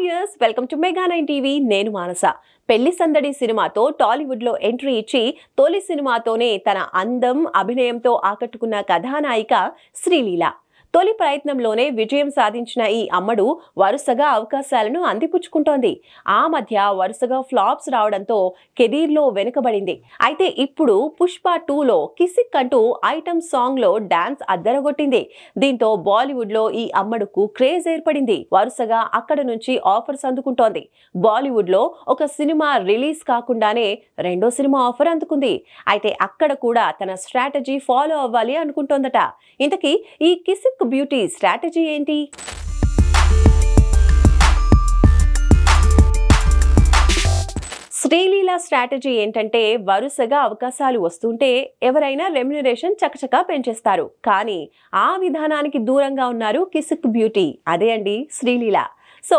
Viewers, welcome to mega 9 TV. నేను మానస. పెళ్లి సందడి సినిమాతో టాలీవుడ్ లో ఎంట్రీ ఇచ్చి తొలి సినిమాతోనే తన అందం, అభినయంతో ఆకట్టుకున్న కథానాయిక శ్రీలీల. తొలి ప్రయత్నంలోనే విజయం సాధించిన ఈ అమ్మడు వరుసగా అవకాశాలను అందిపుచ్చుకుంటోంది. ఆ మధ్య వరుసగా ఫ్లాప్స్ రావడంతో కెరీర్లో వెనుకబడింది. అయితే ఇప్పుడు పుష్ప 2లో కిసిక్ అంటూ ఐటమ్ సాంగ్ లో డాన్స్ అద్దరగొట్టింది. దీంతో బాలీవుడ్ లో ఈ అమ్మడుకు క్రేజ్ ఏర్పడింది. వరుసగా అక్కడ నుంచి ఆఫర్స్ అందుకుంటోంది. బాలీవుడ్ లో ఒక సినిమా రిలీజ్ కాకుండానే రెండో సినిమా ఆఫర్ అందుకుంది. అయితే అక్కడ కూడా తన స్ట్రాటజీ ఫాలో అవ్వాలి అనుకుంటోందట. ఇంతకీ ఈ కిసిక్ బ్యూటీ స్ట్రాటజీ ఏంటి? శ్రీలీల స్ట్రాటజీ ఏంటంటే, వరుసగా అవకాశాలు వస్తుంటే ఎవరైనా రెమ్యునరేషన్ చకచకా పెంచేస్తారు. కానీ ఆ విధానానికి దూరంగా ఉన్నారు కిసిక్ బ్యూటీ. అదే అండి శ్రీలీల. సో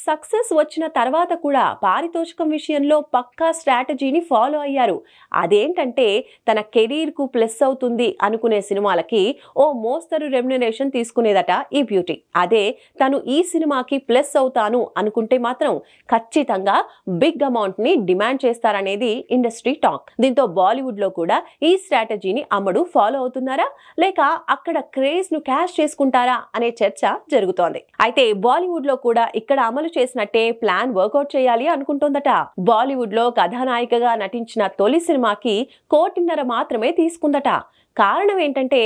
సక్సెస్ వచ్చిన తర్వాత కూడా పారితోషికం విషయంలో పక్కా స్ట్రాటజీని ఫాలో అయ్యారు. అదేంటంటే, తన కెరీర్కు ప్లస్ అవుతుంది అనుకునే సినిమాలకి ఓ మోస్తరు రెమ్యునరేషన్ తీసుకునేదట ఈ బ్యూటీ. అదే తను ఈ సినిమాకి ప్లస్ అవుతాను అనుకుంటే మాత్రం ఖచ్చితంగా బిగ్ అమౌంట్ని డిమాండ్ చేస్తారనేది ఇండస్ట్రీ టాక్. దీంతో బాలీవుడ్లో కూడా ఈ స్ట్రాటజీని అమ్మడు ఫాలో అవుతున్నారా, లేక అక్కడ క్రేజ్ను క్యాష్ చేసుకుంటారా అనే చర్చ జరుగుతోంది. అయితే బాలీవుడ్లో కూడా ఇక్కడ అమలు చేసినట్టే ప్లాన్ వర్కౌట్ చేయాలి అనుకుంటోందట. బాలీవుడ్ లో కథానాయికగా నటించిన తొలి సినిమాకి 1.5 కోటి మాత్రమే తీసుకుందట. కారణం ఏంటంటే,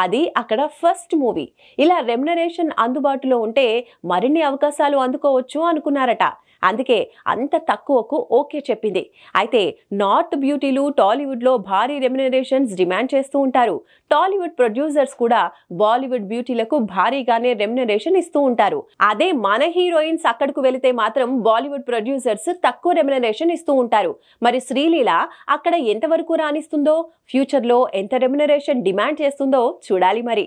అది అక్కడ ఫస్ట్ మూవీ. ఇలా రెమ్యునరేషన్ అందుబాటులో ఉంటే మరిన్ని అవకాశాలు అందుకోవచ్చు అనుకున్నారట. అందుకే అంత తక్కువకు ఓకే చెప్పింది. అయితే నార్త్ బ్యూటీలు టాలీవుడ్ లో భారీ రెమ్యునరేషన్స్ డిమాండ్ చేస్తూ ఉంటారు. టాలీవుడ్ ప్రొడ్యూసర్స్ కూడా బాలీవుడ్ బ్యూటీలకు భారీగానే రెమ్యునరేషన్ ఇస్తూ ఉంటారు. అదే మన హీరోయిన్స్ అక్కడకు వెళితే మాత్రం బాలీవుడ్ ప్రొడ్యూసర్స్ తక్కువ రెమ్యునరేషన్ ఇస్తూ ఉంటారు. మరి శ్రీలీల అక్కడ ఎంతవరకు రాణిస్తుందో, ఫ్యూచర్ లో ఎంత రెమ్యునరేషన్ డిమాండ్ చేస్తుందో చూడాలి మరి.